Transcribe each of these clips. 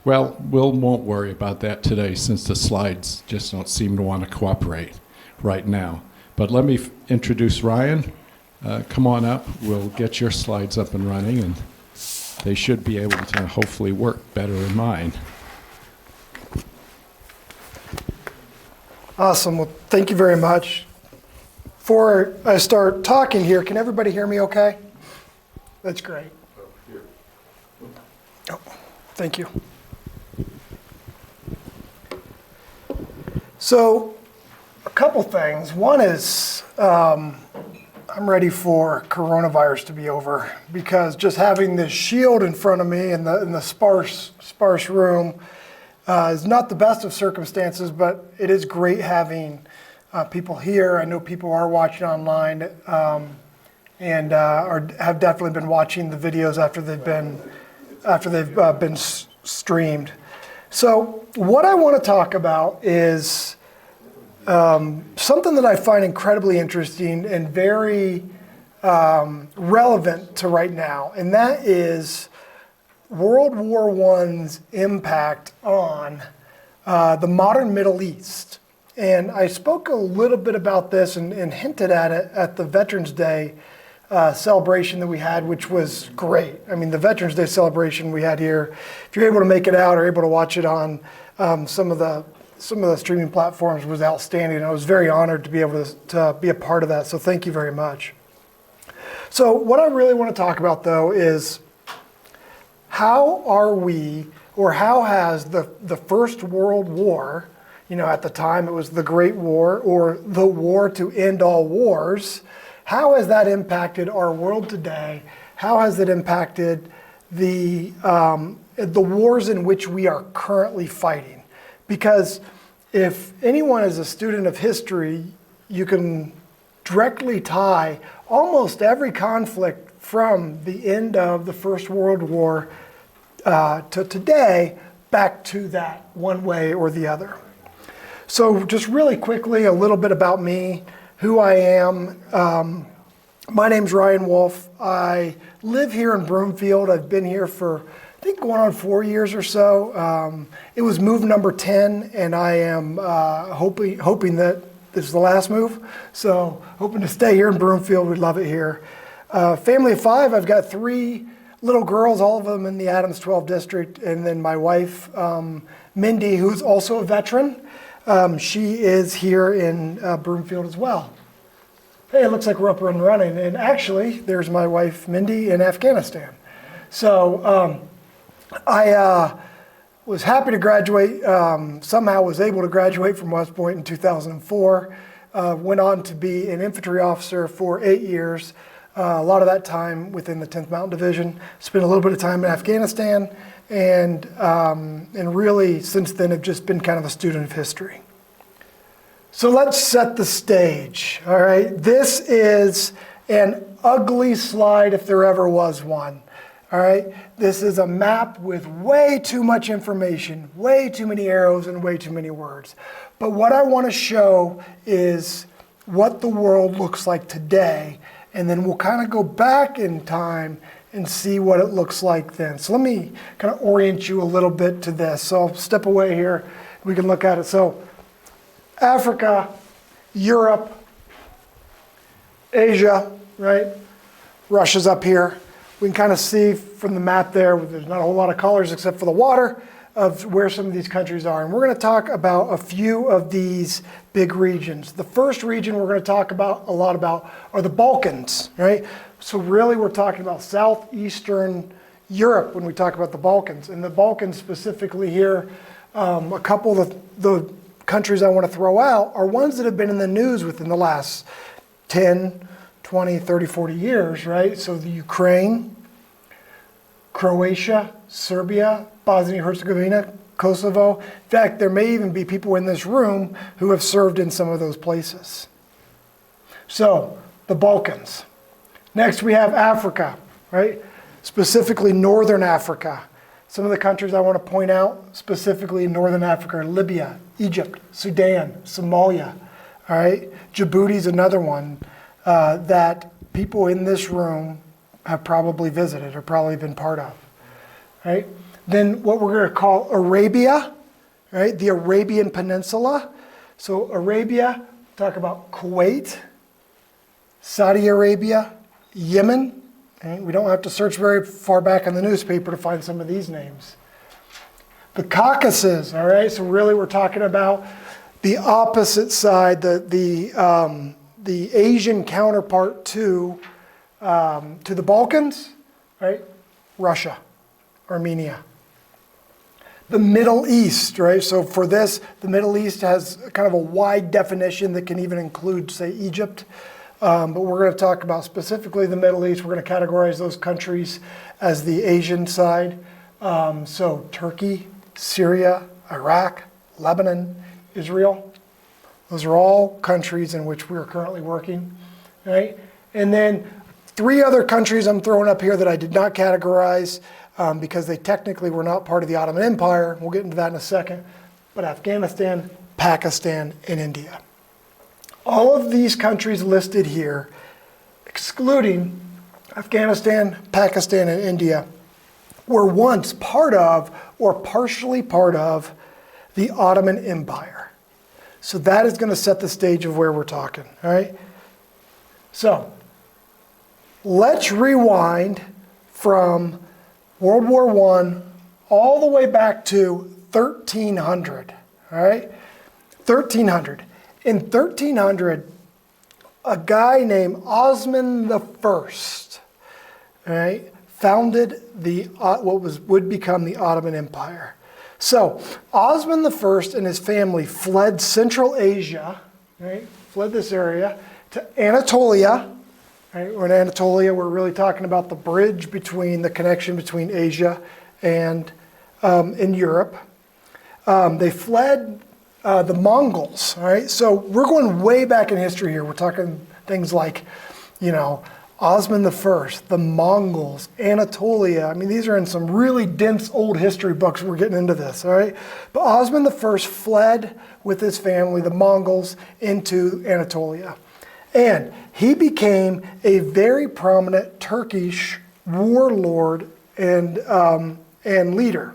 Well, Will won't worry about that today since the slides just don't seem to want to cooperate right now. But let me introduce Ryan. Come on up. We'll get your slides up and running, and they should be able to hopefully work better than mine. Awesome. Well, thank you very much. Before I start talking here, can everybody hear me okay? That's great. Oh, thank you. So, a couple things. One is I'm ready for coronavirus to be over, because just having this shield in front of me in the sparse room is not the best of circumstances, but it is great having people here. I know people are watching online and have definitely been watching the videos after they've been streamed. So what I want to talk about is something that I find incredibly interesting and very relevant to right now, and that is World War I's impact on the modern Middle East. And I spoke a little bit about this and hinted at it at the Veterans Day celebration that we had, which was great. I mean, the Veterans Day celebration we had here, if you're able to make it out or able to watch it on some of the streaming platforms, was outstanding. I was very honored to be able to be a part of that, so thank you very much. So what I really want to talk about, though, is how are we, or how has the First World War, at the time it was the Great War, or the war to end all wars, how has that impacted our world today? How has it impacted the wars in which we are currently fighting? Because if anyone is a student of history, you can directly tie almost every conflict from the end of the First World War to today back to that one way or the other. So just really quickly, a little bit about me, who I am. My name's Ryan Woolf. I live here in Broomfield. I've been here for, I think, going on 4 years or so. It was move number 10, and I am hoping that this is the last move. So hoping to stay here in Broomfield. We love it here. Family of 5. I've got 3 little girls, all of them in the Adams 12 district, and then my wife, Mindy, who's also a veteran. She is here in Broomfield as well. Hey, it looks like we're up and running. And actually, there's my wife, Mindy, in Afghanistan. So I was happy to graduate, somehow was able to graduate from West Point in 2004. Went on to be an infantry officer for 8 years. A lot of that time within the 10th Mountain Division. Spent a little bit of time in Afghanistan, and really since then have just been kind of a student of history. So let's set the stage, all right? This is an ugly slide if there ever was one, all right? This is a map with way too much information, way too many arrows, and way too many words. But what I want to show is what the world looks like today, and then we'll kind of go back in time and see what it looks like then. So let me kind of orient you a little bit to this. So I'll step away here. We can look at it. So Africa, Europe, Asia, right? Russia's up here. We can kind of see from the map there's not a whole lot of colors except for the water of where some of these countries are. And we're going to talk about a few of these big regions. The first region we're going to talk about a lot about are the Balkans, right? So really we're talking about southeastern Europe when we talk about the Balkans. And the Balkans specifically here, a couple of the countries I want to throw out are ones that have been in the news within the last 10, 20, 30, 40 years, right? So the Ukraine, Croatia, Serbia, Bosnia-Herzegovina, Kosovo. In fact, there may even be people in this room who have served in some of those places. So, the Balkans. Next, we have Africa, right? Specifically, Northern Africa. Some of the countries I want to point out, specifically in Northern Africa, are Libya, Egypt, Sudan, Somalia, all right? Djibouti is another one that people in this room have probably visited or probably been part of, right? then what we're going to call Arabia, right? The Arabian Peninsula. So Arabia, talk about Kuwait, Saudi Arabia, Yemen. Okay? We don't have to search very far back in the newspaper to find some of these names. The Caucasus, all right? So really we're talking about the opposite side, the Asian counterpart to the Balkans, right? Russia, Armenia. The Middle East, right? So for this, the Middle East has kind of a wide definition that can even include, say, Egypt. But we're going to talk about specifically the Middle East. We're going to categorize those countries as the Asian side. So Turkey, Syria, Iraq, Lebanon, Israel. Those are all countries in which we're currently working, right? And then 3 other countries I'm throwing up here that I did not categorize because they technically were not part of the Ottoman Empire. We'll get into that in a second. But Afghanistan, Pakistan, and India. All of these countries listed here, excluding Afghanistan, Pakistan, and India, were once part of or partially part of the Ottoman Empire. So that is going to set the stage of where we're talking, all right? So let's rewind from World War I all the way back to 1300, all right? 1300. In 1300, a guy named Osman the First, all right, founded what would become the Ottoman Empire. So Osman the First and his family fled Central Asia, right, fled this area, to Anatolia. Right? We're in Anatolia. We're really talking about the bridge between the connection between Asia and in Europe. They fled the Mongols. All right, so we're going way back in history here. We're talking things like, Osman the First, the Mongols, Anatolia. I mean, these are in some really dense old history books. We're getting into this, all right? But Osman the First fled with his family, the Mongols, into Anatolia. And he became a very prominent Turkish warlord and leader.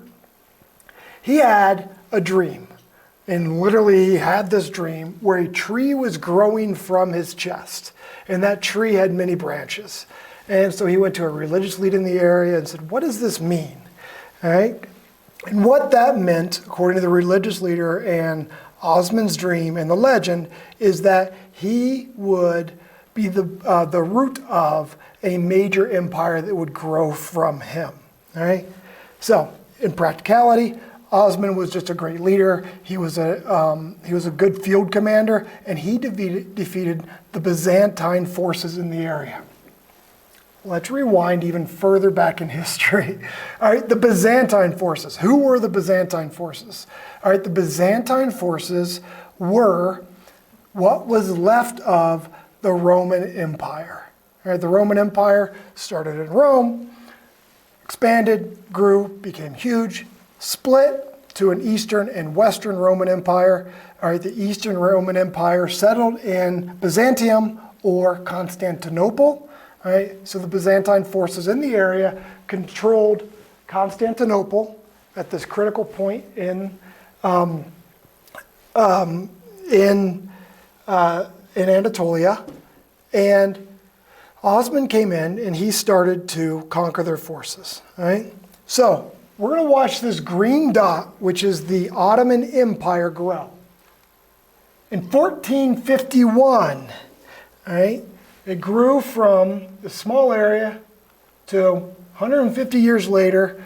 He had a dream, and literally he had this dream where a tree was growing from his chest, and that tree had many branches. And so he went to a religious leader in the area and said, what does this mean? All right? And what that meant, according to the religious leader and Osman's dream and the legend, is that he would be the root of a major empire that would grow from him. All right? So, in practicality, Osman was just a great leader. He was a good field commander, and he defeated the Byzantine forces in the area. Let's rewind even further back in history. All right, the Byzantine forces. Who were the Byzantine forces? All right, the Byzantine forces were what was left of the Roman Empire. All right, the Roman Empire started in Rome, expanded, grew, became huge, split to an Eastern and Western Roman Empire. All right, the Eastern Roman Empire settled in Byzantium or Constantinople. All right, so the Byzantine forces in the area controlled Constantinople at this critical point in Anatolia, and Osman came in and he started to conquer their forces. All right, so we're going to watch this green dot, which is the Ottoman Empire, grow. In 1451, all right, it grew from a small area to 150 years later,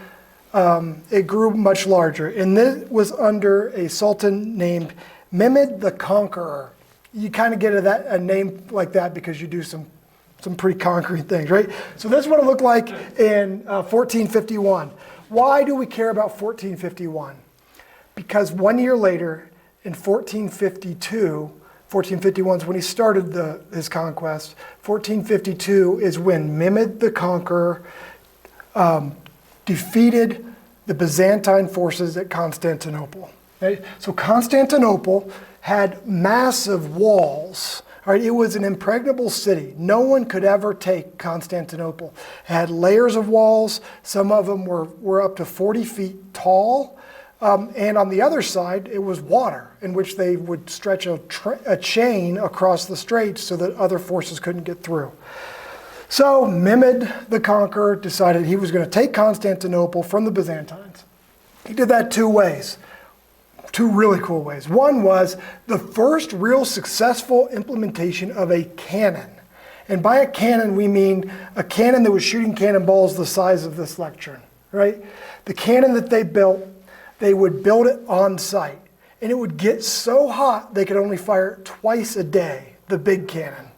it grew much larger. And this was under a sultan named Mehmed the Conqueror. You kind of get a name like that because you do some pretty concrete things, right? So this is what it looked like in 1451. Why do we care about 1451? Because 1 year later, in 1451 is when he started his conquest. 1452 is when Mehmed the Conqueror defeated the Byzantine forces at Constantinople. Right? So Constantinople had massive walls, All right, it was an impregnable city. No one could ever take Constantinople. It had layers of walls. Some of them were up to 40 feet tall. And on the other side, it was water, in which they would stretch a chain across the straits so that other forces couldn't get through. So Mehmed the Conqueror decided he was going to take Constantinople from the Byzantines. He did that two ways, two really cool ways. One was the first real successful implementation of a cannon. And by a cannon, we mean a cannon that was shooting cannonballs the size of this lectern, right? The cannon that they built, they would build it on site. And it would get so hot, they could only fire it twice a day, the big cannon,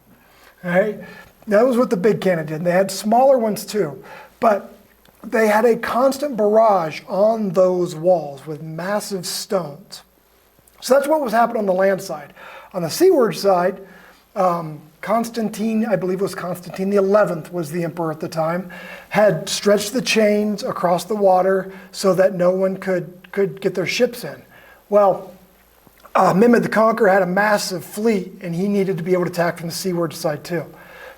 all right? That was what the big cannon did. And they had smaller ones too. But they had a constant barrage on those walls with massive stones. So that's what was happening on the land side. On the seaward side, Constantine, I believe it was Constantine the 11th was the emperor at the time, had stretched the chains across the water so that no one could get their ships in. Well, Mehmed the Conqueror had a massive fleet, and he needed to be able to attack from the seaward side too.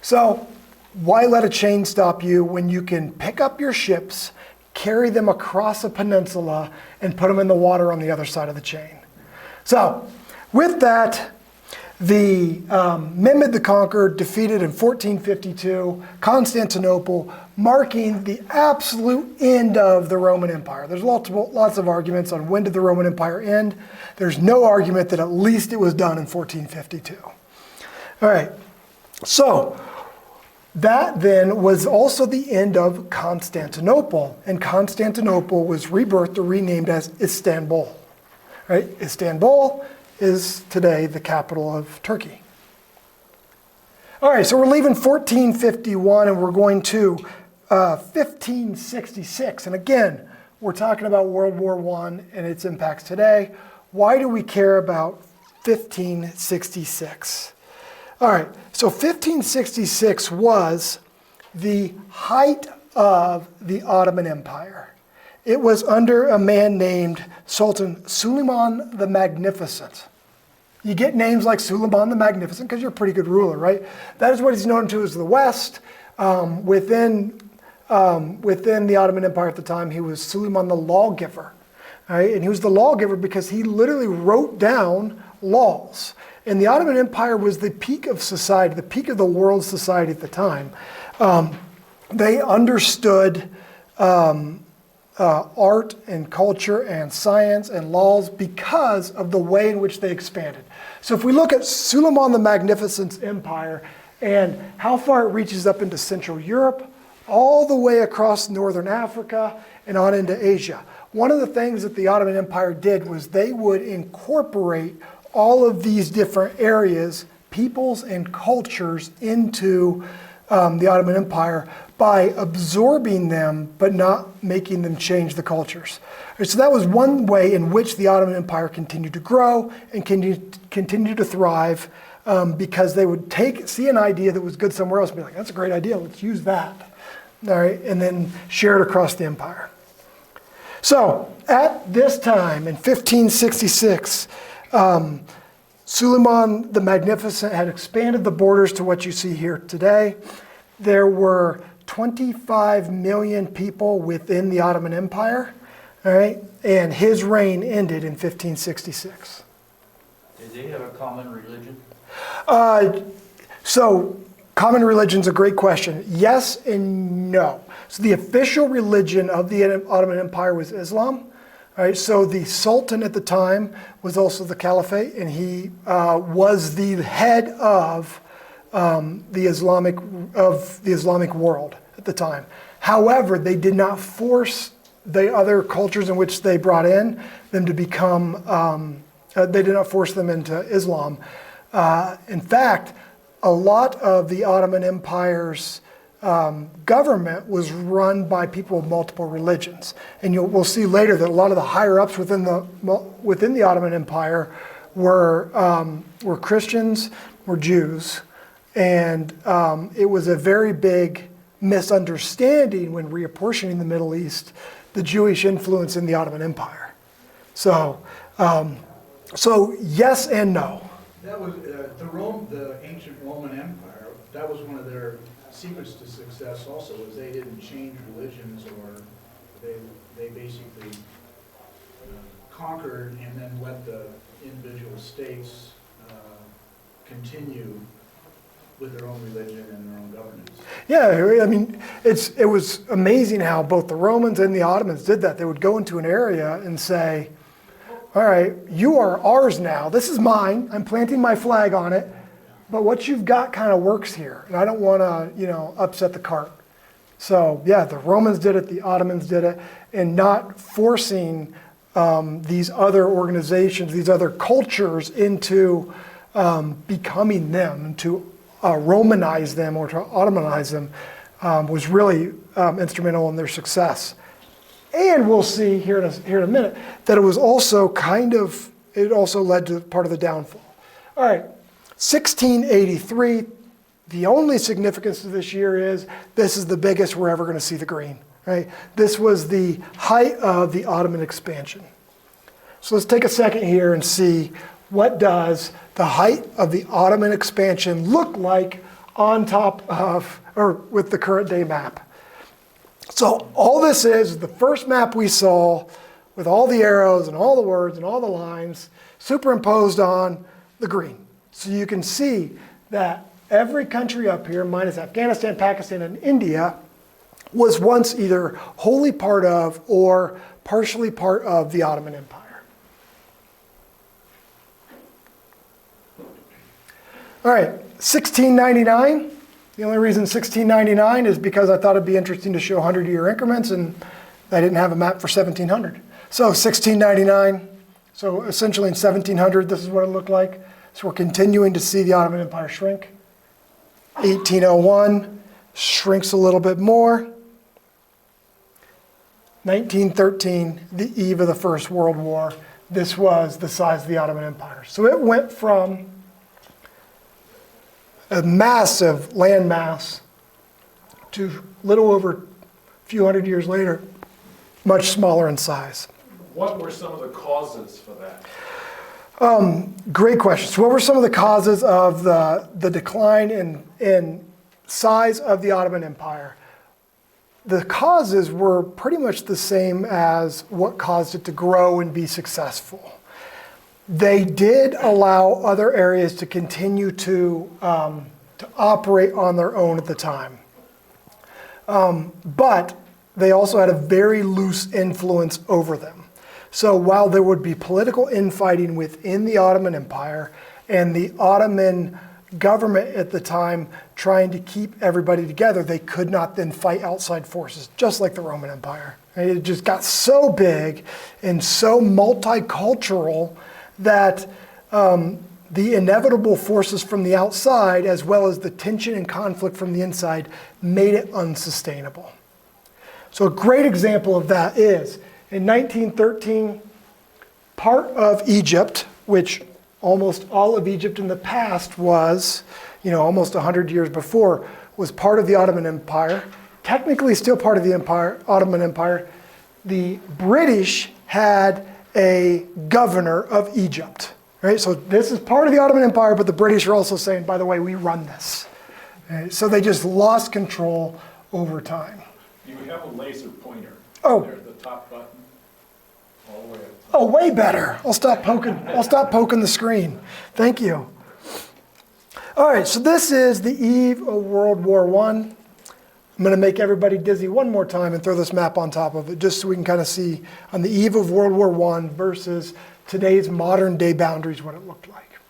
So why let a chain stop you when you can pick up your ships, carry them across a peninsula, and put them in the water on the other side of the chain? So with that, the Mehmed the Conqueror defeated in 1452 Constantinople, marking the absolute end of the Roman Empire. There's lots of arguments on when did the Roman Empire end. There's no argument that at least it was done in 1452. All right, so that then was also the end of Constantinople, and Constantinople was rebirthed or renamed as Istanbul. Right? Istanbul is today the capital of Turkey. All right, so we're leaving 1451 and we're going to 1566. And again, we're talking about World War I and its impacts today. Why do we care about 1566? All right, so 1566 was the height of the Ottoman Empire. It was under a man named Sultan Suleiman the Magnificent. You get names like Suleiman the Magnificent because you're a pretty good ruler, right? That is what he's known to as the West. Within the Ottoman Empire at the time, he was Suleiman the Lawgiver. Right? And he was the lawgiver because he literally wrote down laws. And the Ottoman Empire was the peak of society, the peak of the world society at the time. They understood art and culture and science and laws because of the way in which they expanded. So if we look at Suleiman the Magnificent's empire and how far it reaches up into Central Europe, all the way across Northern Africa and on into Asia. One of the things that the Ottoman Empire did was they would incorporate all of these different areas, peoples and cultures into the Ottoman Empire by absorbing them but not making them change the cultures. So that was one way in which the Ottoman Empire continued to grow and continue to thrive because they would see an idea that was good somewhere else and be like, that's a great idea, let's use that. All right, and then share it across the empire. So at this time in 1566, Suleiman the Magnificent had expanded the borders to what you see here today. There were 25 million people within the Ottoman Empire, all right, and his reign ended in 1566. Did they have a common religion? So common religion's a great question. Yes and no. So the official religion of the Ottoman Empire was Islam. All right, so the Sultan at the time was also the caliphate, and he was the head of the Islamic world at the time. However, they did not force the other cultures in which they brought in them to become. They did not force them into Islam. In fact, a lot of the Ottoman Empire's government was run by people of multiple religions, and we'll see later that a lot of the higher ups within the Ottoman Empire were Christians, were Jews, and it was a very big misunderstanding when reapportioning the Middle East, the Jewish influence in the Ottoman Empire. So yes and no. That was, the ancient Roman Empire, that was one of their secrets to success also, was they didn't change religions, or they basically conquered and then let the individual states continue with their own religion and their own governance. Yeah, I mean, it was amazing how both the Romans and the Ottomans did that. They would go into an area and say, all right, you are ours now. This is mine. I'm planting my flag on it. But what you've got kind of works here. And I don't want to, upset the cart. So, yeah, the Romans did it. The Ottomans did it. And not forcing these other organizations, these other cultures into becoming them, to Romanize them or to Ottomanize them was really instrumental in their success. And we'll see here in a minute that it was also it also led to part of the downfall. All right, 1683, the only significance of this year is this is the biggest we're ever going to see the green, right? This was the height of the Ottoman expansion. So let's take a second here and see what does the height of the Ottoman expansion look like on top of, or with the current day map. So all this is the first map we saw with all the arrows and all the words and all the lines superimposed on the green. So you can see that every country up here, minus Afghanistan, Pakistan, and India, was once either wholly part of or partially part of the Ottoman Empire. All right, 1699. The only reason 1699 is because I thought it'd be interesting to show 100-year increments, and I didn't have a map for 1700. So 1699, so essentially in 1700, this is what it looked like. So we're continuing to see the Ottoman Empire shrink. 1801, shrinks a little bit more. 1913, the eve of the First World War, this was the size of the Ottoman Empire. So it went from a massive landmass to little over a few hundred years later, much smaller in size. What were some of the causes for that? Great question. So what were some of the causes of the decline in size of the Ottoman Empire? The causes were pretty much the same as what caused it to grow and be successful. They did allow other areas to continue to operate on their own at the time. But they also had a very loose influence over them. So while there would be political infighting within the Ottoman Empire and the Ottoman government at the time trying to keep everybody together, they could not then fight outside forces, just like the Roman Empire. It just got so big and so multicultural that the inevitable forces from the outside, as well as the tension and conflict from the inside, made it unsustainable. So a great example of that is, in 1913, part of Egypt, which almost all of Egypt in the past was, almost 100 years before, was part of the Ottoman Empire, technically still part of the Ottoman Empire. The British had a governor of Egypt, right? So this is part of the Ottoman Empire, but the British are also saying, by the way, we run this. Right? So they just lost control over time. You have a laser pointer. Oh. There, the top button, all the way up. Oh, way better. I'll stop poking the screen. Thank you. All right, so this is the eve of World War I. I'm going to make everybody dizzy one more time and throw this map on top of it, just so we can kind of see on the eve of World War I versus today's modern day boundaries what it looked like.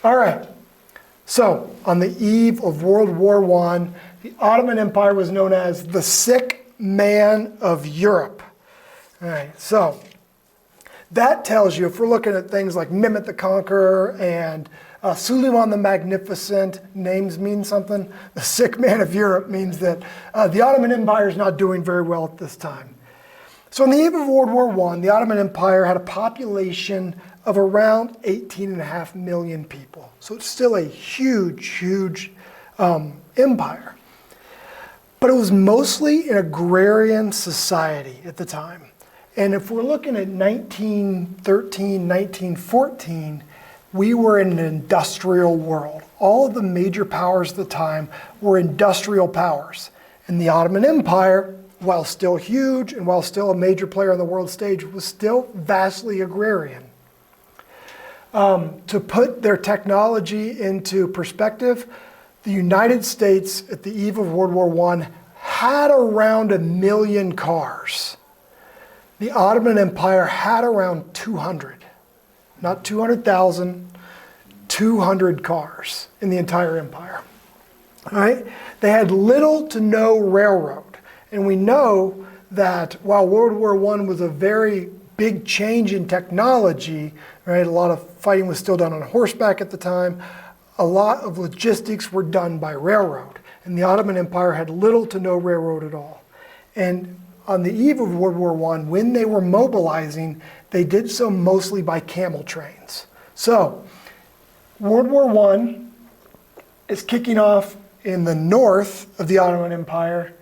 All right, so on the eve of World War I, the Ottoman Empire was known as the sick man of Europe. All right, so that tells you, if we're looking at things like Mehmet the Conqueror and Suleiman the Magnificent, names mean something. The sick man of Europe means that the Ottoman Empire is not doing very well at this time. So on the eve of World War I, the Ottoman Empire had a population of around 18.5 million people. So it's still a huge, huge empire. But it was mostly an agrarian society at the time. And if we're looking at 1913, 1914, we were in an industrial world. All of the major powers at the time were industrial powers. And the Ottoman Empire, while still huge and while still a major player on the world stage, was still vastly agrarian. To put their technology into perspective, the United States at the eve of World War I had around 1 million cars. The Ottoman Empire had around 200. Not 200,000, 200 cars in the entire empire. All right? They had little to no railroad. And we know that while World War I was a very big change in technology, right? A lot of fighting was still done on horseback at the time. A lot of logistics were done by railroad. And the Ottoman Empire had little to no railroad at all. And on the eve of World War I, when they were mobilizing, they did so mostly by camel trains. So, World War I is kicking off in the north of the Ottoman Empire,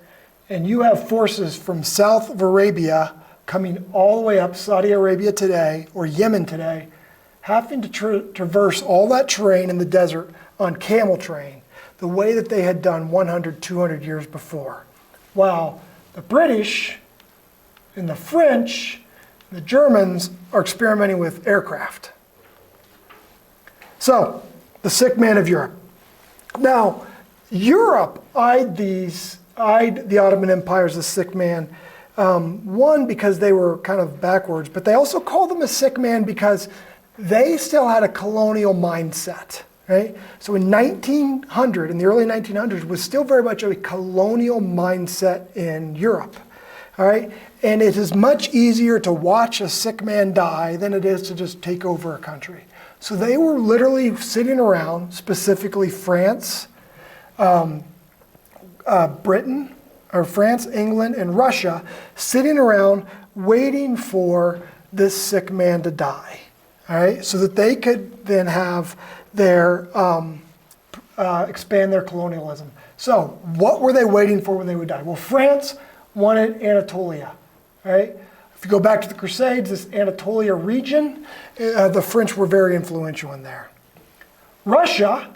and you have forces from south of Arabia coming all the way up Saudi Arabia today, or Yemen today, having to traverse all that terrain in the desert on camel train, the way that they had done 100, 200 years before. While the British and the French, the Germans are experimenting with aircraft. So, the sick man of Europe. Now, Europe eyed the Ottoman Empire as a sick man. One, because they were kind of backwards, but they also called them a sick man because they still had a colonial mindset, right? So in 1900, in the early 1900s, was still very much a colonial mindset in Europe, all right? And it is much easier to watch a sick man die than it is to just take over a country. So they were literally sitting around, specifically France, Britain, or France, England, and Russia, sitting around waiting for this sick man to die, all right? So that they could then have their, expand their colonialism. So what were they waiting for when they would die? Well, France wanted Anatolia, all right? If you go back to the Crusades, this Anatolia region, the French were very influential in there. Russia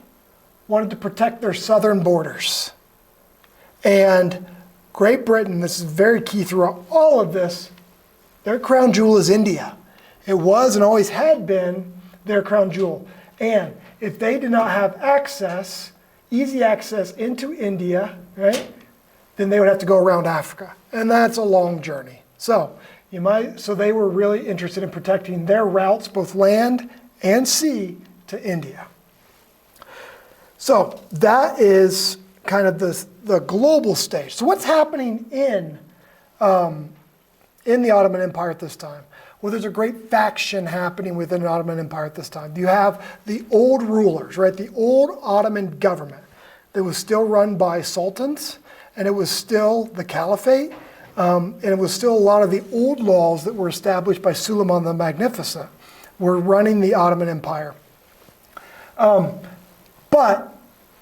wanted to protect their southern borders. And Great Britain, this is very key throughout all of this, their crown jewel is India. It was and always had been their crown jewel. And if they did not have access, easy access into India, right, then they would have to go around Africa. And that's a long journey. So they were really interested in protecting their routes, both land and sea, to India. So that is kind of the global stage. So what's happening in the Ottoman Empire at this time? Well, there's a great faction happening within the Ottoman Empire at this time. You have the old rulers, right? The old Ottoman government that was still run by sultans, and it was still the caliphate, and it was still a lot of the old laws that were established by Suleiman the Magnificent were running the Ottoman Empire. But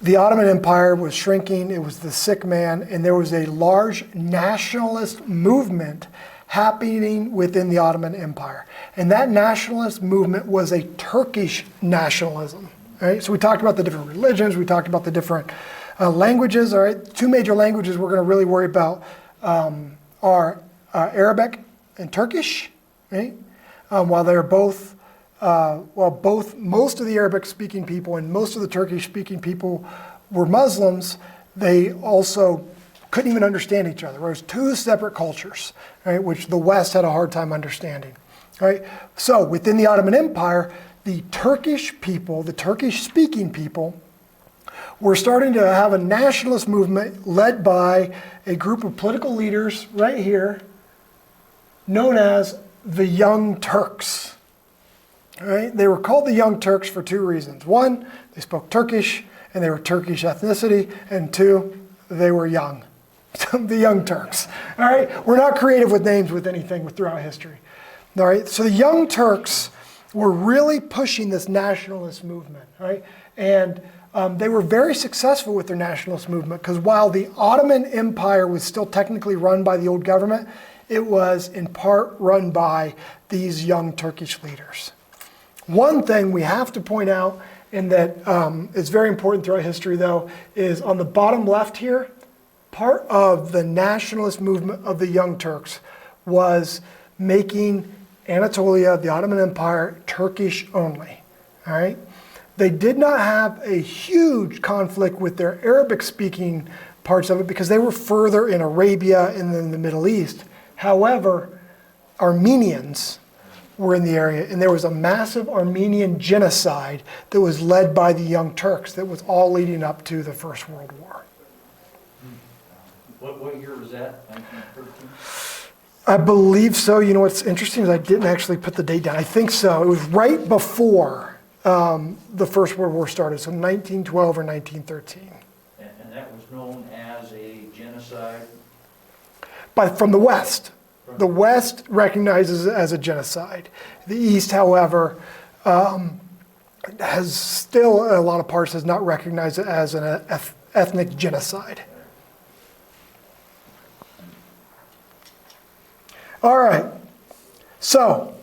the Ottoman Empire was shrinking, it was the sick man, and there was a large nationalist movement happening within the Ottoman Empire. And that nationalist movement was a Turkish nationalism. Right? So we talked about the different religions, we talked about the different languages. All right? Two major languages we're going to really worry about are Arabic and Turkish. Right? While they're both most of the Arabic-speaking people and most of the Turkish-speaking people were Muslims, they also couldn't even understand each other. It was two separate cultures, right, which the West had a hard time understanding. Right? So within the Ottoman Empire, the Turkish people, the Turkish-speaking people, were starting to have a nationalist movement led by a group of political leaders right here, known as the Young Turks. All right? They were called the Young Turks for two reasons. One, they spoke Turkish, and they were Turkish ethnicity, and two, they were young. The Young Turks. All right? We're not creative with names with anything throughout history. All right? So the Young Turks were really pushing this nationalist movement. Right? And they were very successful with their nationalist movement because while the Ottoman Empire was still technically run by the old government, it was in part run by these young Turkish leaders. One thing we have to point out, and that is very important throughout history though, is on the bottom left here, part of the nationalist movement of the Young Turks was making Anatolia, the Ottoman Empire, Turkish only, all right? They did not have a huge conflict with their Arabic-speaking parts of it because they were further in Arabia and in the Middle East. However, Armenians were in the area, and there was a massive Armenian genocide that was led by the Young Turks that was all leading up to the First World War. What year was that, 1913? I believe so. You know what's interesting is I didn't actually put the date down. I think so. It was right before the First World War started, so 1912 or 1913. And that was known as a genocide? But from the West. The West recognizes it as a genocide. The East, however, has still, in a lot of parts, has not recognized it as an ethnic genocide. All right, so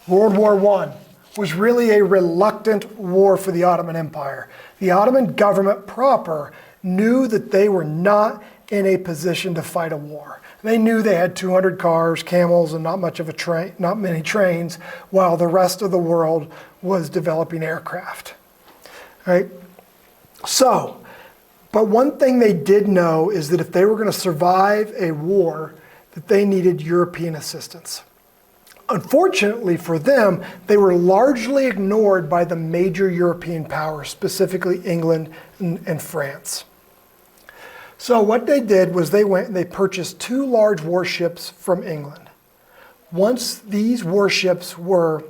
World War I was really a reluctant war for the Ottoman Empire. The Ottoman government proper knew that they were not in a position to fight a war. They knew they had 200 cars, camels, and not many trains, while the rest of the world was developing aircraft. Right? So, but one thing they did know is that if they were going to survive a war, that they needed European assistance. Unfortunately for them, they were largely ignored by the major European powers, specifically England and France. So what they did was they went and they purchased 2 large warships from England. Once these warships were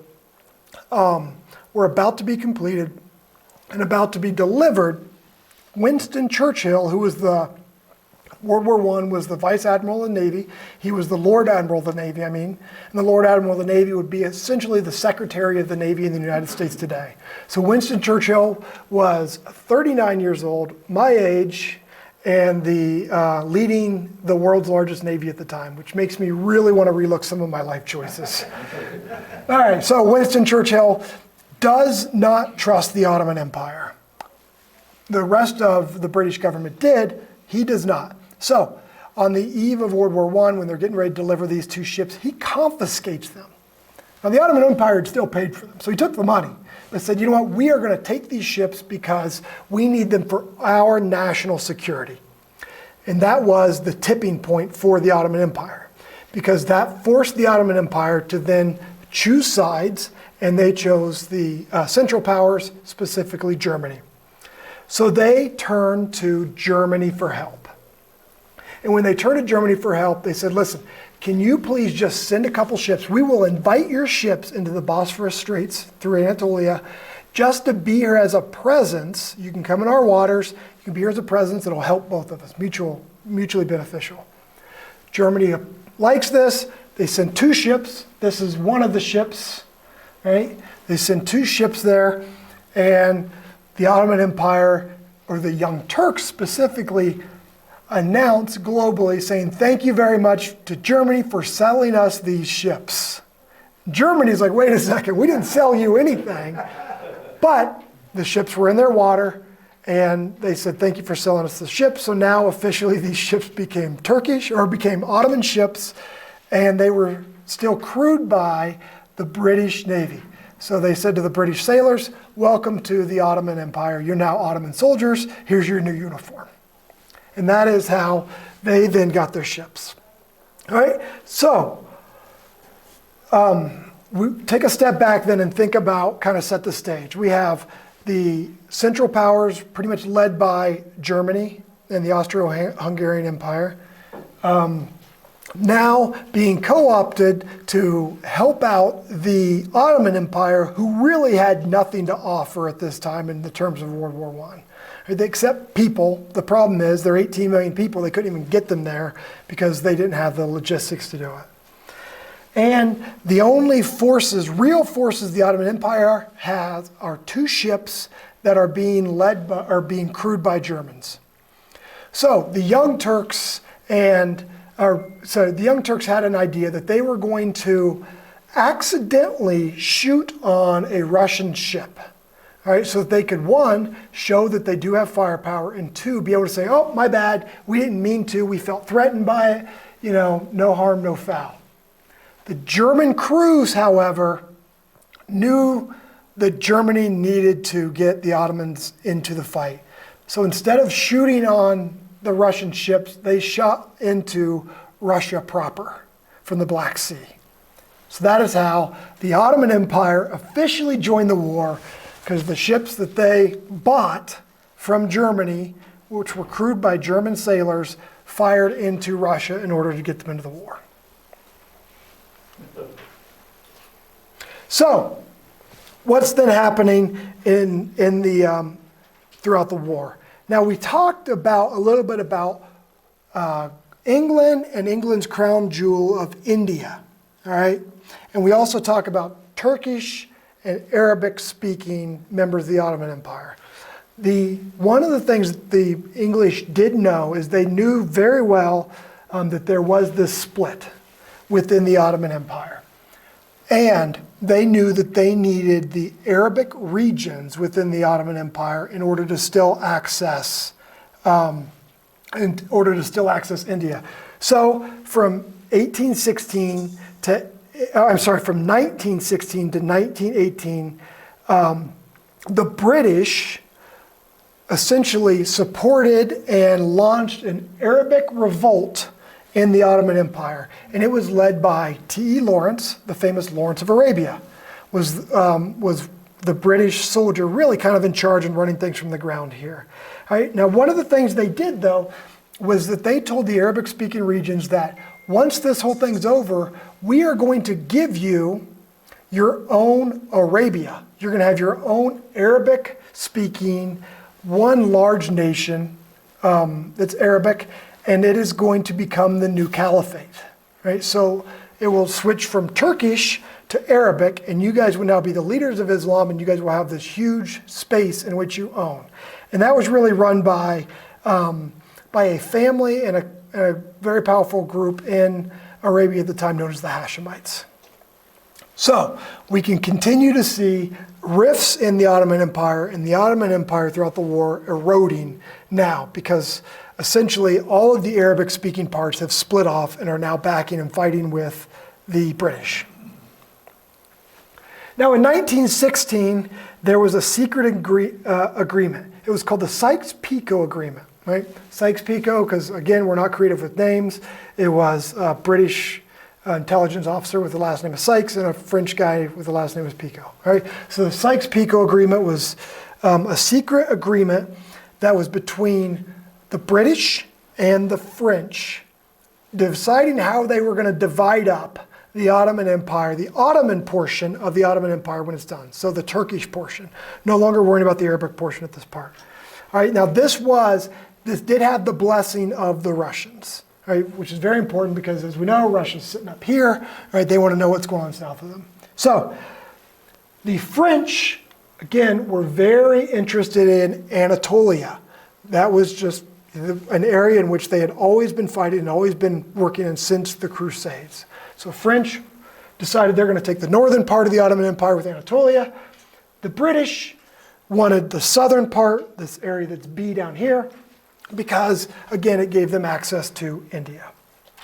about to be completed and about to be delivered, Winston Churchill, who was the World War I, was the Vice Admiral of the Navy. He was the Lord Admiral of the Navy, and the Lord Admiral of the Navy would be essentially the Secretary of the Navy in the United States today. So Winston Churchill was 39 years old, my age, and leading the world's largest navy at the time, which makes me really want to relook some of my life choices. All right, so Winston Churchill does not trust the Ottoman Empire. The rest of the British government did, he does not. So on the eve of World War I, when they're getting ready to deliver these 2 ships, he confiscates them. Now the Ottoman Empire had still paid for them, so he took the money. They said, you know what, we are going to take these ships because we need them for our national security. And that was the tipping point for the Ottoman Empire, because that forced the Ottoman Empire to then choose sides, and they chose the Central Powers, specifically Germany. So they turned to Germany for help. And when they turned to Germany for help, they said, listen, can you please just send a couple ships? We will invite your ships into the Bosphorus Straits through Anatolia just to be here as a presence. You can come in our waters. You can be here as a presence. It'll help both of us, mutually beneficial. Germany likes this. They send 2 ships. This is one of the ships, right? They send 2 ships there, and the Ottoman Empire, or the Young Turks specifically, announced globally saying, thank you very much to Germany for selling us these ships. Germany's like, wait a second, we didn't sell you anything. But the ships were in their water, and they said, thank you for selling us the ships. So now officially these ships became Turkish, or became Ottoman ships, and they were still crewed by the British Navy. So they said to the British sailors, welcome to the Ottoman Empire. You're now Ottoman soldiers. Here's your new uniform. And that is how they then got their ships. All right, so we take a step back then and think about, kind of set the stage. We have the Central Powers pretty much led by Germany and the Austro-Hungarian Empire, now being co-opted to help out the Ottoman Empire, who really had nothing to offer at this time in the terms of World War I. They accept people. The problem is there are 18 million people. They couldn't even get them there because they didn't have the logistics to do it. And the only forces, real forces the Ottoman Empire has are 2 ships that are being led by, are being crewed by Germans. So the Young Turks and so the Young Turks had an idea that they were going to accidentally shoot on a Russian ship. All right, so that they could, one, show that they do have firepower, and two, be able to say, oh, my bad, we didn't mean to, we felt threatened by it, no harm, no foul. The German crews, however, knew that Germany needed to get the Ottomans into the fight. So instead of shooting on the Russian ships, they shot into Russia proper from the Black Sea. So that is how the Ottoman Empire officially joined the war, because the ships that they bought from Germany, which were crewed by German sailors, fired into Russia in order to get them into the war. So, what's then happening in the throughout the war? Now, we talked a little bit about England and England's crown jewel of India, all right? And we also talk about Turkish and Arabic-speaking members of the Ottoman Empire. One of the things that the English did know is they knew very well that there was this split within the Ottoman Empire. And they knew that they needed the Arabic regions within the Ottoman Empire in order to still access India. So from 1916 to 1918, the British essentially supported and launched an Arabic revolt in the Ottoman Empire. And it was led by T.E. Lawrence, the famous Lawrence of Arabia, was the British soldier really kind of in charge and running things from the ground here. All right? Now, one of the things they did, though, was that they told the Arabic-speaking regions that once this whole thing's over, we are going to give you your own Arabia. You're going to have your own Arabic-speaking, one large nation that's Arabic, and it is going to become the new caliphate. Right? So it will switch from Turkish to Arabic, and you guys will now be the leaders of Islam, and you guys will have this huge space in which you own. And that was really run by a family and a very powerful group in Arabia at the time known as the Hashemites. So we can continue to see rifts in the Ottoman Empire and the Ottoman Empire throughout the war eroding now, because essentially all of the Arabic-speaking parts have split off and are now backing and fighting with the British. Now in 1916, there was a secret agreement. It was called the Sykes-Picot Agreement. Right? Sykes-Picot, because again, we're not creative with names. It was a British intelligence officer with the last name of Sykes and a French guy with the last name of Pico. Right? So the Sykes-Picot Agreement was a secret agreement that was between the British and the French, deciding how they were going to divide up the Ottoman Empire, the Ottoman portion of the Ottoman Empire when it's done. So the Turkish portion, no longer worrying about the Arabic portion at this part. All right, now this did have the blessing of the Russians, right, which is very important because, as we know, Russia's sitting up here, right? They want to know what's going on south of them. So the French, again, were very interested in Anatolia. That was just an area in which they had always been fighting and always been working in since the Crusades. So French decided they're going to take the northern part of the Ottoman Empire with Anatolia. The British wanted the southern part, this area that's B down here, because, again, it gave them access to India.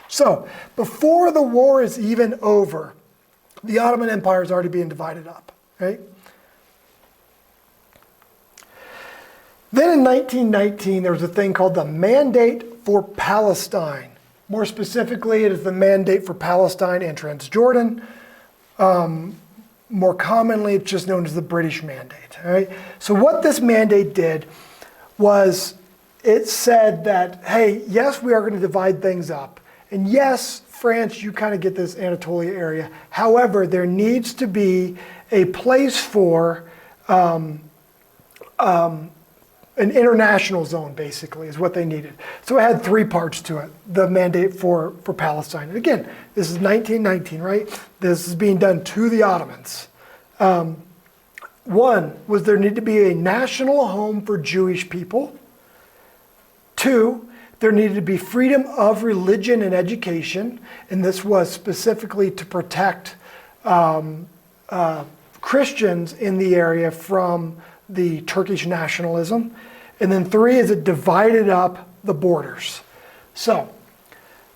So, before the war is even over, the Ottoman Empire is already being divided up, right? Then in 1919, there was a thing called the Mandate for Palestine. More specifically, it is the Mandate for Palestine and Transjordan. More commonly, it's just known as the British Mandate. All right? So what this mandate did was it said that, hey, yes, we are going to divide things up. And yes, France, you kind of get this Anatolia area. However, there needs to be a place for an international zone, basically, is what they needed. So it had three parts to it, the mandate for Palestine. And again, this is 1919, right? This is being done to the Ottomans. One was there needed to be a national home for Jewish people. Two, There needed to be freedom of religion and education, and this was specifically to protect Christians in the area from the Turkish nationalism. And then 3 is it divided up the borders. So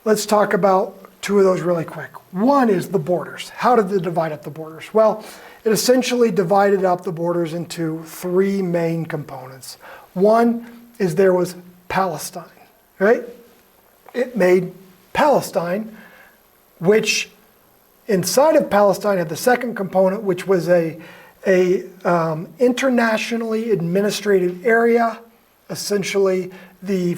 let's talk about 2 of those really quick. 1 is the borders. How did they divide up the borders? Well, it essentially divided up the borders into 3 main components. 1 is there was Palestine, right? It made Palestine, which inside of Palestine had the second component, which was a internationally administrated area, essentially the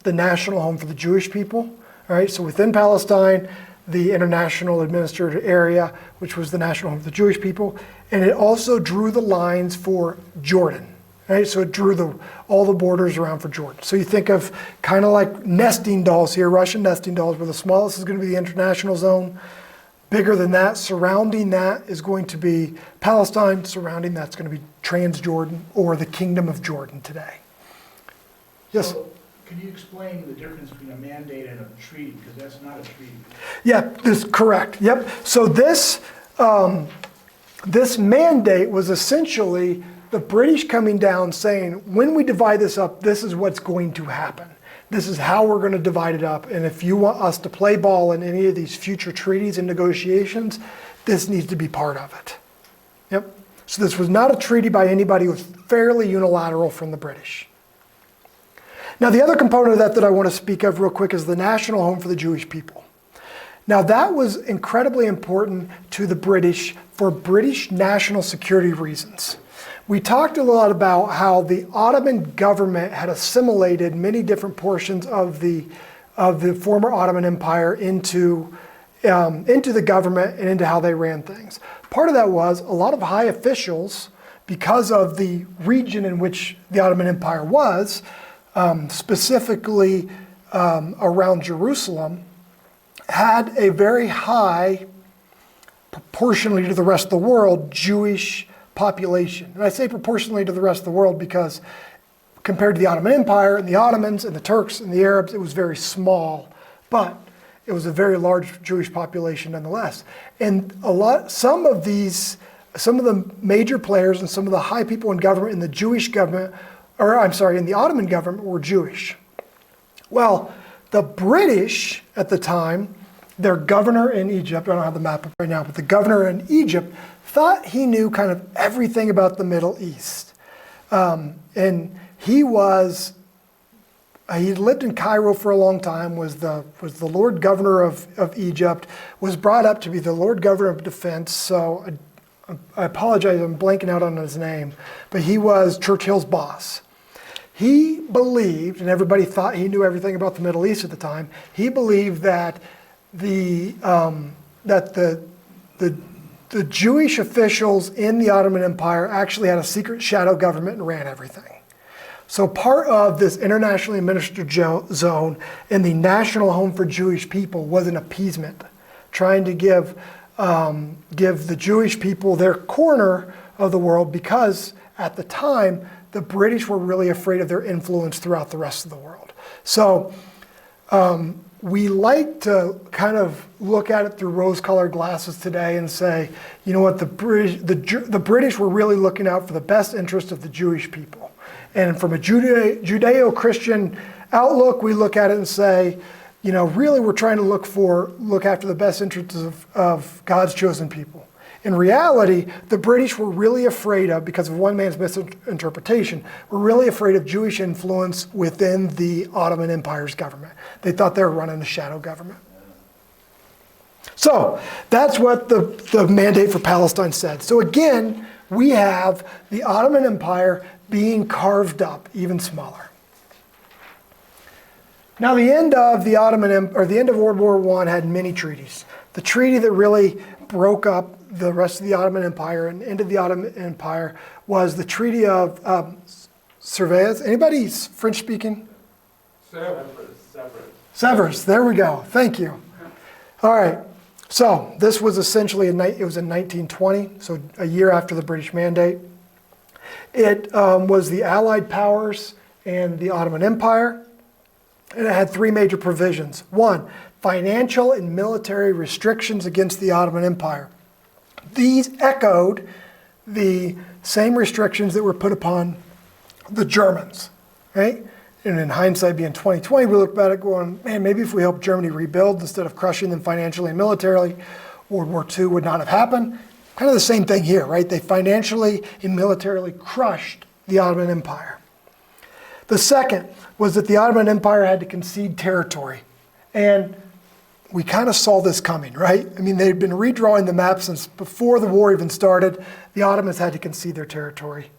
national home for the Jewish people. All right, so within Palestine, the international administrative area, which was the national home for the Jewish people, and it also drew the lines for Jordan. Right, so it drew all the borders around for Jordan. So you think of kind of like nesting dolls here, Russian nesting dolls, where the smallest is going to be the international zone. Bigger than that, surrounding that is going to be Palestine. Surrounding that's going to be Transjordan, or the Kingdom of Jordan today. Yes? So, can you explain the difference between a mandate and a treaty? Because that's not a treaty. Yeah, this correct. Yep. So this mandate was essentially the British coming down saying, when we divide this up, this is what's going to happen. This is how we're going to divide it up. And if you want us to play ball in any of these future treaties and negotiations, this needs to be part of it. Yep. So this was not a treaty by anybody. It was fairly unilateral from the British. Now, the other component of that I want to speak of real quick is the national home for the Jewish people. Now, that was incredibly important to the British for British national security reasons. We talked a lot about how the Ottoman government had assimilated many different portions of the former Ottoman Empire into the government and into how they ran things. Part of that was a lot of high officials, because of the region in which the Ottoman Empire was, specifically around Jerusalem, had a very high, proportionally to the rest of the world, Jewish population. And I say proportionally to the rest of the world because compared to the Ottoman Empire and the Ottomans and the Turks and the Arabs, it was very small, but it was a very large Jewish population nonetheless. And some of the major players and some of the high people in government in the Jewish government, in the Ottoman government were Jewish. Well, the British at the time, their governor in Egypt, I don't have the map up right now, but the governor in Egypt thought he knew kind of everything about the Middle East. And he lived in Cairo for a long time, was the Lord Governor of Egypt, was brought up to be the Lord Governor of Defense. So I apologize, I'm blanking out on his name, but he was Churchill's boss. He believed, and everybody thought he knew everything about the Middle East at the time, he believed that the Jewish officials in the Ottoman Empire actually had a secret shadow government and ran everything. So part of this internationally administered zone and the national home for Jewish people was an appeasement, trying to give the Jewish people their corner of the world, because at the time, the British were really afraid of their influence throughout the rest of the world. So we like to kind of look at it through rose-colored glasses today and say, you know what, the British were really looking out for the best interest of the Jewish people. And from a Judeo-Christian outlook, we look at it and say, you know, really we're trying to look after the best interests of God's chosen people. In reality, the British were really afraid of, because of one man's misinterpretation, were really afraid of Jewish influence within the Ottoman Empire's government. They thought they were running a shadow government. So that's what the mandate for Palestine said. So again, we have the Ottoman Empire being carved up even smaller. Now the end of the end of World War I had many treaties. The treaty that really broke up the rest of the Ottoman Empire and ended the Ottoman Empire was the Treaty of Sèvres. Anybody French speaking? Sèvres. There we go. Thank you. All right. So this was essentially it was in 1920, so a year after the British Mandate. It was the Allied powers and the Ottoman Empire. And it had three major provisions. One, financial and military restrictions against the Ottoman Empire. These echoed the same restrictions that were put upon the Germans, right? And in hindsight, being 2020, we look back at going, man, maybe if we helped Germany rebuild instead of crushing them financially and militarily, World War II would not have happened. Kind of the same thing here, right? They financially and militarily crushed the Ottoman Empire. The second was that the Ottoman Empire had to concede territory. And we kind of saw this coming, right? I mean, they'd been redrawing the map since before the war even started. The Ottomans had to concede their territory.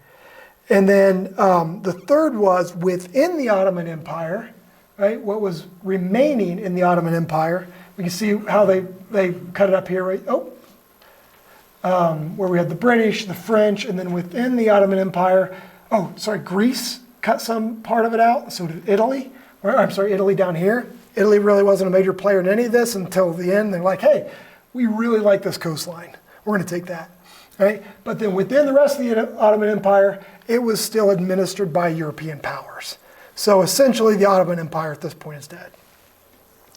And then the third was within the Ottoman Empire, right? What was remaining in the Ottoman Empire. We can see how they cut it up here, right? Where we had the British, the French, and then within the Ottoman Empire, Greece cut some part of it out. So did Italy. Italy down here. Italy really wasn't a major player in any of this until the end. They're like, hey, we really like this coastline. We're going to take that. Right? But then within the rest of the Ottoman Empire, it was still administered by European powers. So essentially the Ottoman Empire at this point is dead.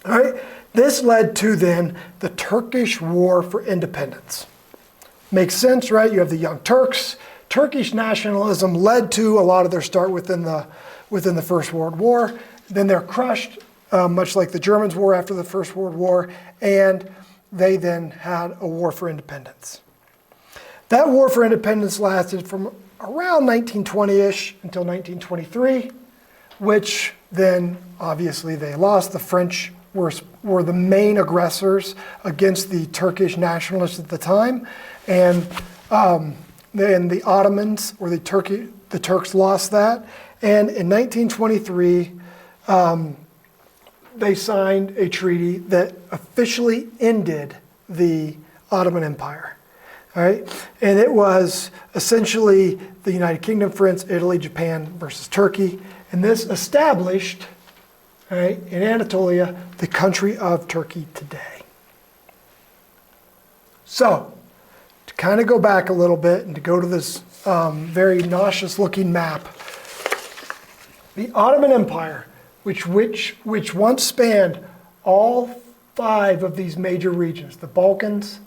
All right? This led to then the Turkish War for Independence. Makes sense, right? You have the Young Turks. Turkish nationalism led to a lot of their start within the First World War. Then they're crushed, much like the Germans were after the First World War, and they then had a war for independence. That war for independence lasted from around 1920-ish until 1923, which then obviously they lost. The French were the main aggressors against the Turkish nationalists at the time, and then the Ottomans or the Turks lost that. And in 1923, they signed a treaty that officially ended the Ottoman Empire. All right, and it was essentially the United Kingdom, France, Italy, Japan versus Turkey, and this established, all right, in Anatolia, the country of Turkey today. So, to kind of go back a little bit and to go to this very nauseous-looking map, the Ottoman Empire, which once spanned all 5 of these major regions, the Balkans,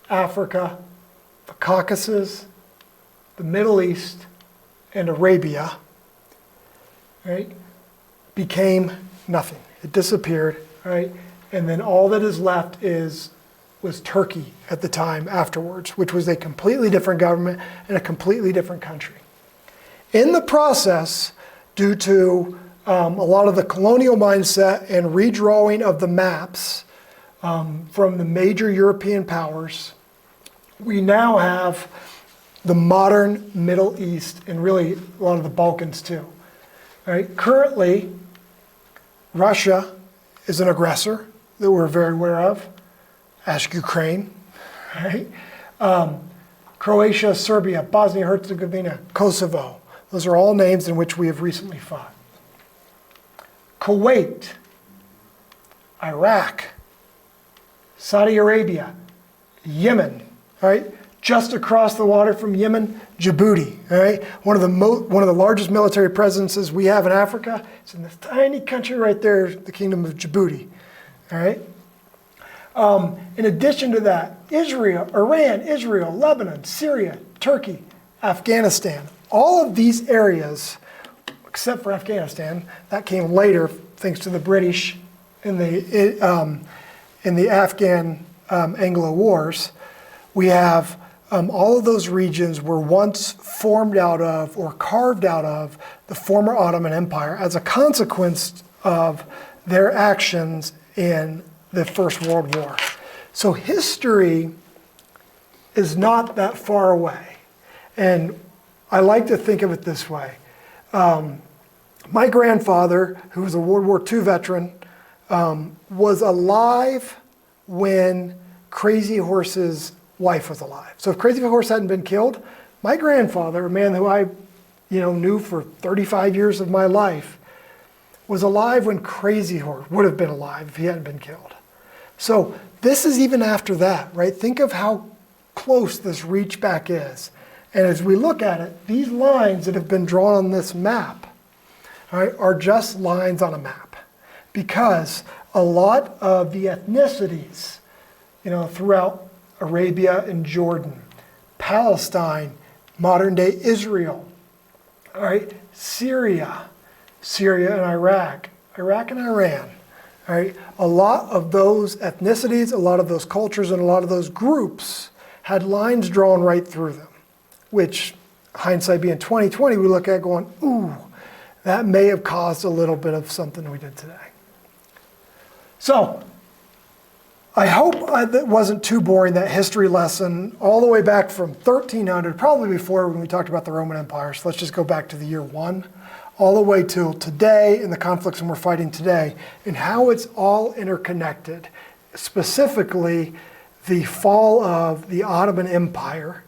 Africa, the Caucasus, the Middle East, and Arabia, right, became nothing. It disappeared, right? And then all that is left was Turkey at the time afterwards, which was a completely different government and a completely different country. In the process, due to a lot of the colonial mindset and redrawing of the maps from the major European powers, we now have the modern Middle East and really a lot of the Balkans too. All right? Currently, Russia is an aggressor that we're very aware of. Ask Ukraine. Right? Croatia, Serbia, Bosnia-Herzegovina, Kosovo. Those are all names in which we have recently fought. Kuwait, Iraq, Saudi Arabia, Yemen, all right? Just across the water from Yemen, Djibouti, all right? One of the largest military presences we have in Africa. It's in this tiny country right there, the Kingdom of Djibouti, all right? In addition to that, Iran, Israel, Lebanon, Syria, Turkey, Afghanistan. All of these areas, except for Afghanistan, that came later thanks to the British in the Afghan Anglo Wars. We have all of those regions were once formed out of or carved out of the former Ottoman Empire as a consequence of their actions in the First World War. So history is not that far away. And I like to think of it this way. My grandfather, who was a World War II veteran, was alive when Crazy Horse's wife was alive. So if Crazy Horse hadn't been killed, my grandfather, a man who I knew for 35 years of my life, was alive when Crazy Horse would have been alive if he hadn't been killed. So this is even after that, right? Think of how close this reach back is. And as we look at it, these lines that have been drawn on this map, all right, are just lines on a map. because a lot of the ethnicities, throughout Arabia and Jordan, Palestine, modern day Israel, all right, Syria and Iraq and Iran, all right, a lot of those ethnicities, a lot of those cultures, and a lot of those groups had lines drawn right through them, which, hindsight being 2020, we look at going, ooh, that may have caused a little bit of something we did today. So, I hope that wasn't too boring, that history lesson, all the way back from 1300, probably before when we talked about the Roman Empire, so let's just go back to the year 1, all the way till today and the conflicts we're fighting today, and how it's all interconnected, specifically the fall of the Ottoman Empire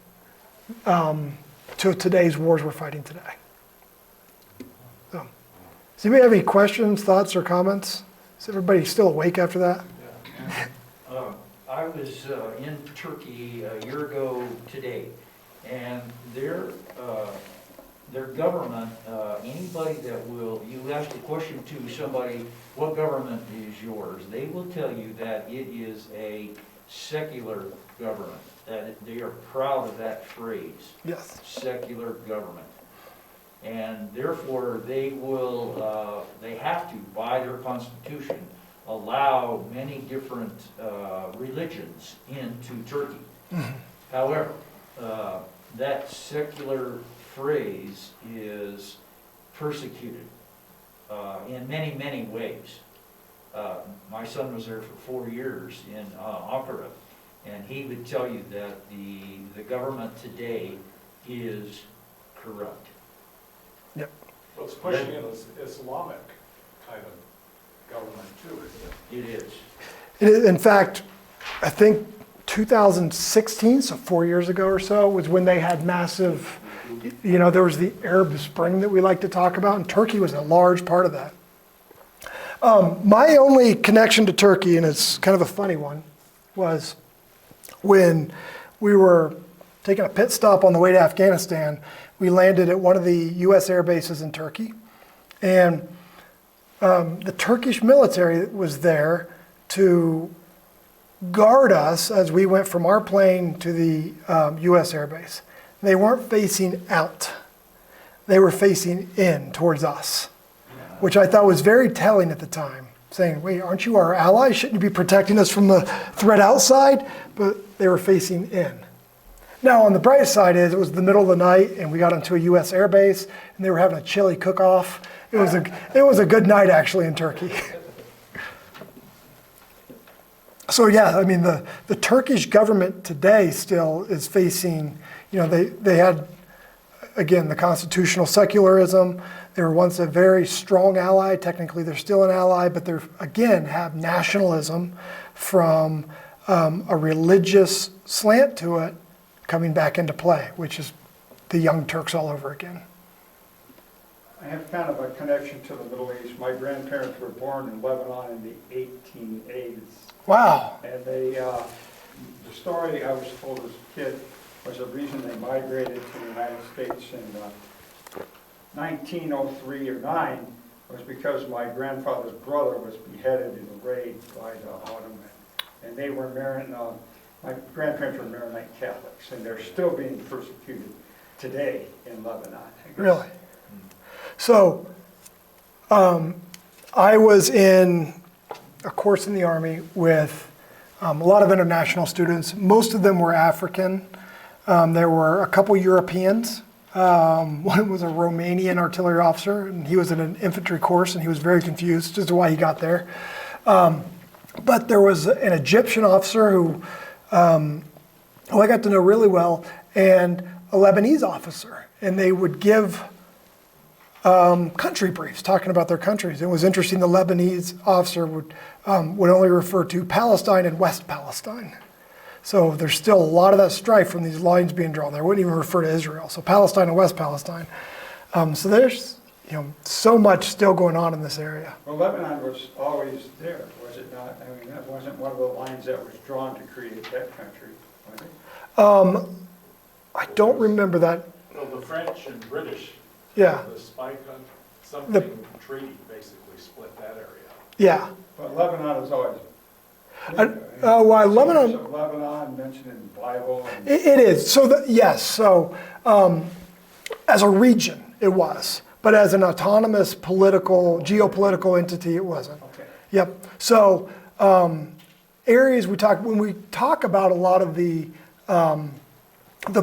to today's wars we're fighting today. So, does anybody have any questions, thoughts, or comments? Is everybody still awake after that? I was in Turkey a year ago today, and their government, anybody that you ask a question to somebody, what government is yours? They will tell you that it is a secular government, that they are proud of that phrase. Yes. Secular government. And therefore, they have to, by their constitution, allow many different religions into Turkey. However, that secular phrase is persecuted in many, many ways. My son was there for 4 years in Ankara, and he would tell you that the government today is corrupt. Yep. What's pushing it is Islamic kind of government too, isn't it? It is. In fact, I think 2016, so 4 years ago or so, was when they had massive, there was the Arab Spring that we like to talk about, and Turkey was a large part of that. My only connection to Turkey, and it's kind of a funny one, was when we were taking a pit stop on the way to Afghanistan. We landed at one of the U.S. air bases in Turkey, and the Turkish military was there to guard us as we went from our plane to the U.S. air base. They weren't facing out. They were facing in towards us, which I thought was very telling at the time, saying, wait, aren't you our ally? Shouldn't you be protecting us from the threat outside? But they were facing in. Now, on the bright side is it was the middle of the night, and we got into a U.S. air base, and they were having a chili cook-off. It was a good night, actually, in Turkey. So, yeah, I mean, the Turkish government today still is facing, they had, again, the constitutional secularism. They were once a very strong ally. Technically, they're still an ally, but they're, again, have nationalism from a religious slant to it coming back into play, which is the Young Turks all over again. I have kind of a connection to the Middle East. My grandparents were born in Lebanon in the 1880s. Wow. And the story I was told as a kid was the reason they migrated to the United States in 1903 or 9 was because my grandfather's brother was beheaded in a raid by the Ottoman. And they were my grandparents were Maronite Catholics, and they're still being persecuted today in Lebanon. Really? So, I was in a course in the Army with a lot of international students. Most of them were African. There were a couple Europeans. One was a Romanian artillery officer, and he was in an infantry course, and he was very confused as to why he got there. But there was an Egyptian officer who I got to know really well, and a Lebanese officer, and they would give country briefs talking about their countries. It was interesting. The Lebanese officer would only refer to Palestine and West Palestine. So there's still a lot of that strife from these lines being drawn. They wouldn't even refer to Israel. So Palestine and West Palestine. So there's so much still going on in this area. Well, Lebanon was always there, was it not? I mean, that wasn't one of the lines that was drawn to create that country, was it? I don't remember that. Well, the French and British, Yeah. the Sykes-Picot treaty basically split that area. Yeah. But Lebanon is always. Why Lebanon? Of Lebanon mentioned in the Bible. And It is. So, yes. So, as a region, it was. But as an autonomous geopolitical entity, it wasn't. okay. Yep. So, areas when we talk about a lot of the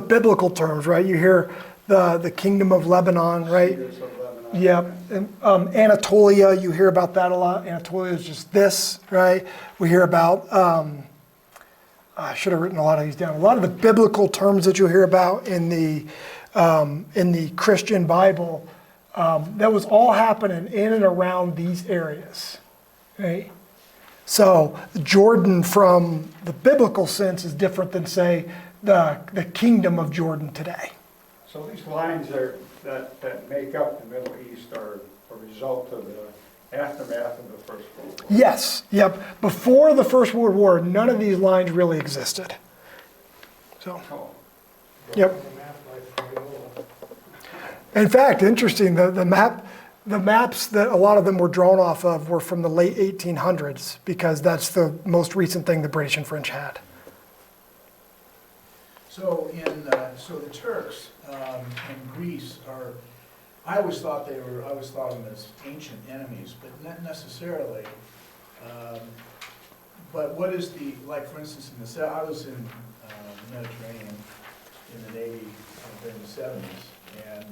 biblical terms, right? You hear the kingdom of Lebanon, right? Cedars of Lebanon. Yep. And, Anatolia, you hear about that a lot. Anatolia is just this, right? We hear about, I should have written a lot of these down. A lot of the biblical terms that you hear about in the Christian Bible, that was all happening in and around these areas, right? So Jordan from the biblical sense is different than, say, the kingdom of Jordan today. So these lines that make up the Middle East are a result of the aftermath of the First World War. Yes, yep. Before the First World War, none of these lines really existed. So, Oh, yep. In fact, interesting, the maps that a lot of them were drawn off of were from the late 1800s because that's the most recent thing the British and French had. So so the Turks and Greece are, I always thought them as ancient enemies, but not necessarily. But what is like for instance, I was in the Mediterranean in the Navy during the 70s, and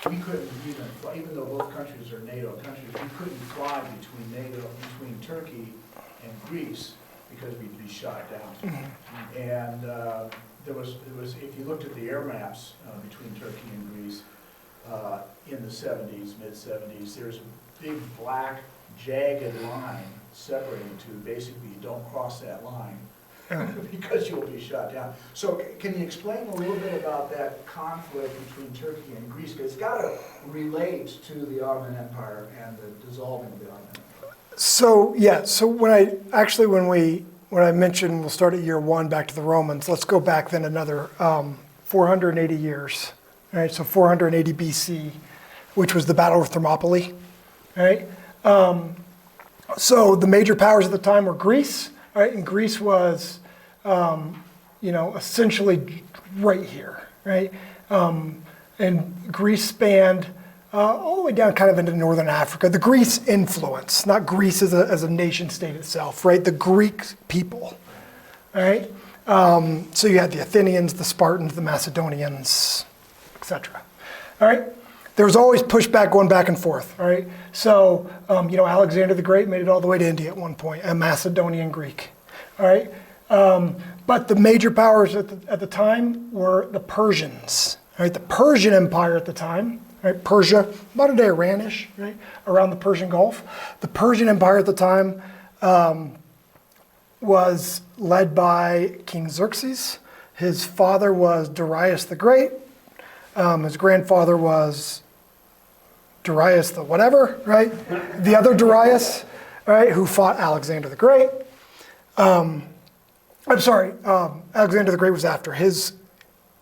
we couldn't even fly, even though both countries are NATO countries, we couldn't fly between Turkey and Greece because we'd be shot down. And there was, if you looked at the air maps between Turkey and Greece in the 70s, mid-70s, there's a big black jagged line separating the two. Basically, you don't cross that line because you'll be shot down. So can you explain a little bit about that conflict between Turkey and Greece? Because it's got to relate to the Ottoman Empire and the dissolving of the Ottoman Empire. So, yeah, so when I mentioned we'll start at year 1 back to the Romans, let's go back then another 480 years. All right, so 480 BC, which was the Battle of Thermopylae. All right, so the major powers at the time were Greece. All right, and Greece was, essentially right here, right? And Greece spanned all the way down kind of into northern Africa. The Greece influence, not Greece as a nation state itself, right? The Greek people, all right? So you had the Athenians, the Spartans, the Macedonians, etc. All right? There was always pushback going back and forth, all right? So, Alexander the Great made it all the way to India at one point, a Macedonian Greek, all right? But the major powers at the time were the Persians, all right? The Persian Empire at the time, right? Persia, modern day Iranish, right? Around the Persian Gulf. The Persian Empire at the time was led by King Xerxes. His father was Darius the Great. His grandfather was Darius the whatever, right? The other Darius, right, who fought Alexander the Great. Alexander the Great was after. His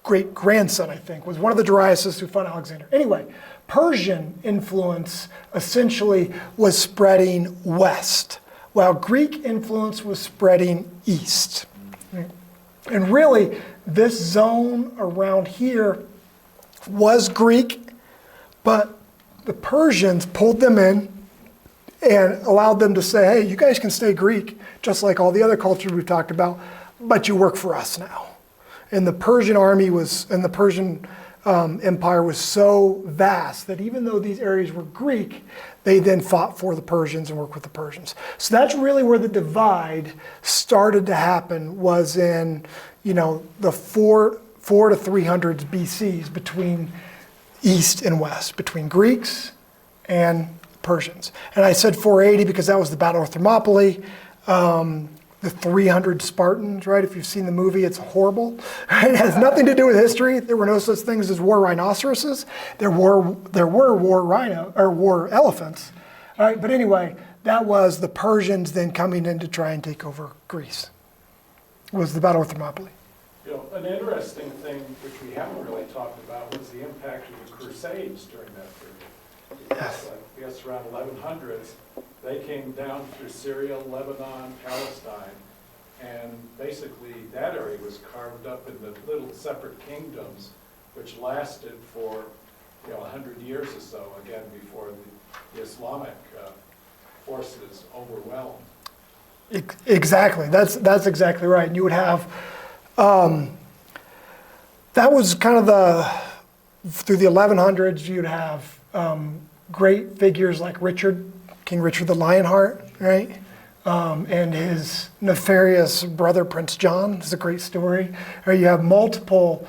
great-grandson, I think, was one of the Dariuses who fought Alexander. Anyway, Persian influence essentially was spreading west, while Greek influence was spreading east. And really, this zone around here was Greek, but the Persians pulled them in and allowed them to say, hey, you guys can stay Greek, just like all the other cultures we've talked about, but you work for us now. And the Persian army and the Persian Empire was so vast that even though these areas were Greek, they then fought for the Persians and worked with the Persians. So that's really where the divide started to happen, was in, the 4 to 300s BCs between East and West, between Greeks and Persians. And I said 480 because that was the Battle of Thermopylae. The 300 Spartans, right? If you've seen the movie, it's horrible. It has nothing to do with history. There were no such things as war rhinoceroses. There were war elephants. All right, but anyway, that was the Persians then coming in to try and take over Greece. It was the Battle of Thermopylae. An interesting thing which we haven't really talked about was the impact of the Crusades during that period. Yes. I guess around 1100s, they came down through Syria, Lebanon, Palestine, and basically that area was carved up into little separate kingdoms, which lasted for 100 years or so, again, before the Islamic forces overwhelmed. Exactly. That's exactly right. And you would have, that was kind of through the 1100s, you'd have great figures like King Richard the Lionheart, right? And his nefarious brother, Prince John, is a great story. Or you have multiple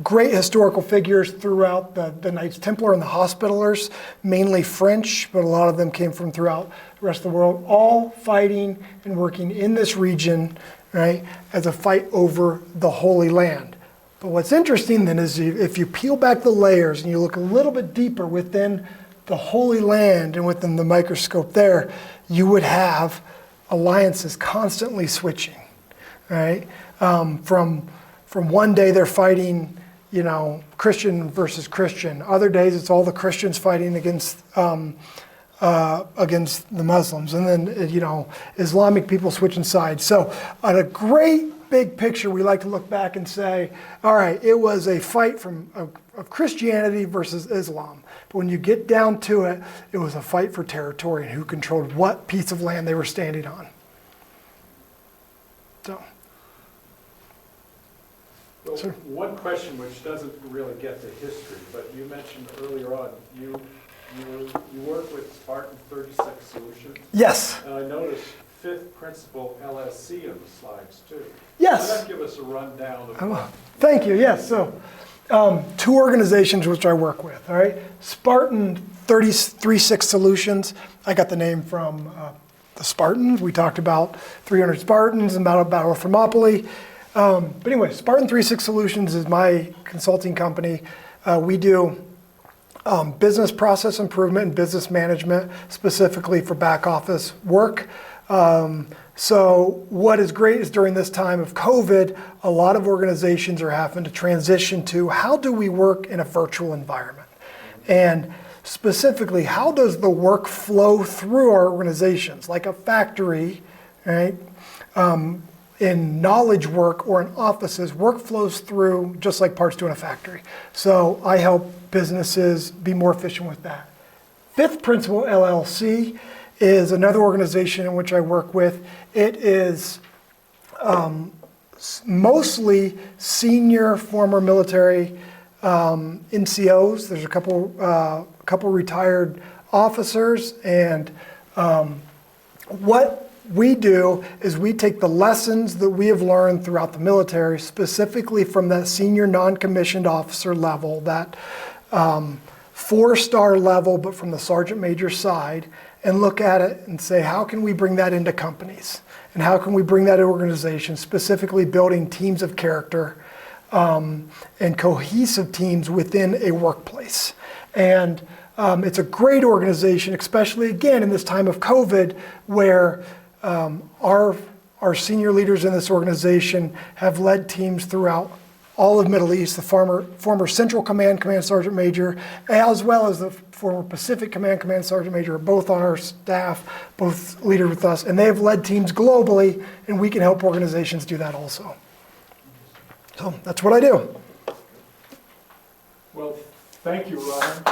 great historical figures throughout the Knights Templar and the Hospitallers, mainly French, but a lot of them came from throughout the rest of the world, all fighting and working in this region, right, as a fight over the Holy Land. But what's interesting then is if you peel back the layers and you look a little bit deeper within the Holy Land and within the microscope there, you would have alliances constantly switching, right? From one day they're fighting, Christian versus Christian. Other days it's all the Christians fighting against the Muslims, and then Islamic people switching sides. So on a great big picture, we like to look back and say, all right, it was a fight of Christianity versus Islam. But when you get down to it, it was a fight for territory and who controlled what piece of land they were standing on. So. Well, Sure. one question which doesn't really get to history, but you mentioned earlier on, you work with Spartan 36 solutions. Yes. And I noticed fifth principle LSC in the slides too. Yes. Can that give us a rundown of Thank you. Yes. So, two organizations which I work with. All right, Spartan 36 Solutions. I got the name from the Spartans. We talked about 300 Spartans and Battle of Thermopylae. But anyway, Spartan 36 Solutions is my consulting company. We do business process improvement and business management, specifically for back office work. So what is great is during this time of COVID, a lot of organizations are having to transition to how do we work in a virtual environment? And specifically, how does the work flow through our organizations? Like a factory, right? In knowledge work or in offices, work flows through just like parts do in a factory. So I help businesses be more efficient with that. Fifth Principle LLC is another organization in which I work with. It is mostly senior former military NCOs. There's a couple retired officers, and what we do is we take the lessons that we have learned throughout the military, specifically from that senior non-commissioned officer level, that 4-star level, but from the sergeant major side, and look at it and say, how can we bring that into companies? And how can we bring that to organizations, specifically building teams of character and cohesive teams within a workplace? And it's a great organization, especially again in this time of COVID, where our senior leaders in this organization have led teams throughout all of Middle East. The former Central Command Sergeant Major, as well as the former Pacific Command Sergeant Major, are both on our staff, both leaders with us, and they have led teams globally, and we can help organizations do that also. So that's what I do. Well, thank you, Ryan.